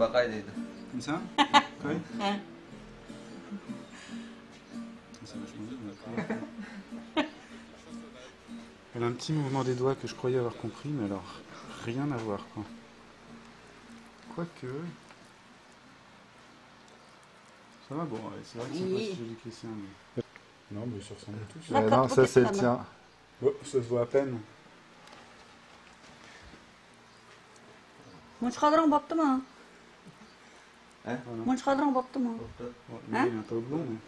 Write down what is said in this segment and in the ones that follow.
Bakay dito. Comme ça? Oui. C'est vachement bien, on a trouvé. Elle a un petit mouvement des doigts que je croyais avoir compris, mais alors rien à voir, quoi. Quoique... Ça va, bon, c'est vrai que c'est pas si joli que les siens, mais... Non, mais ils se ressemblent tous. Non, ça c'est le tien. Oh, ça se voit à peine. Mouchkadran baptı mı? Hein? Mouchkadran baptı mı? Bon, lui, il est un peu oblong, mais...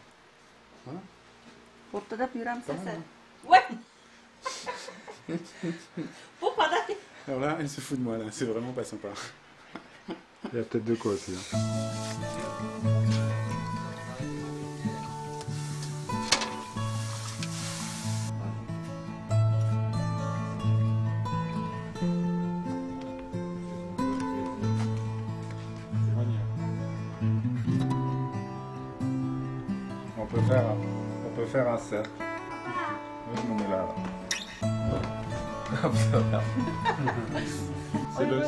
Voilà. Ortada pyram sesi. Hein. Ouais. Bu kadar. Alors là, elle se fout de moi, là. C'est vraiment pas sympa. Il y a peut-être de quoi aussi. Hein. On peut faire un cercle. Oui, on est là.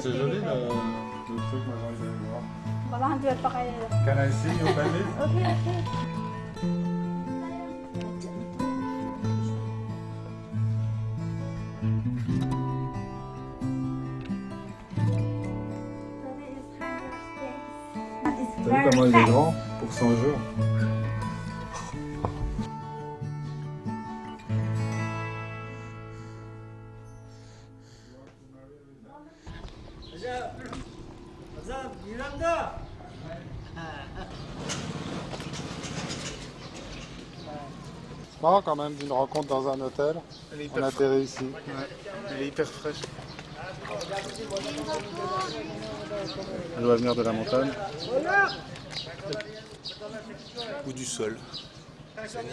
C'est joli le truc, moi j'ai envie d'aller voir. Babahan diyor pakai. Can I see your baby? Okay, okay. T'as vu comment il est grand pour 100 jours? C'est marrant quand même d'une rencontre dans un hôtel. On atterrit ici. Ouais, elle est hyper fraîche. Elle doit venir de la montagne. Ou du sol. Sini.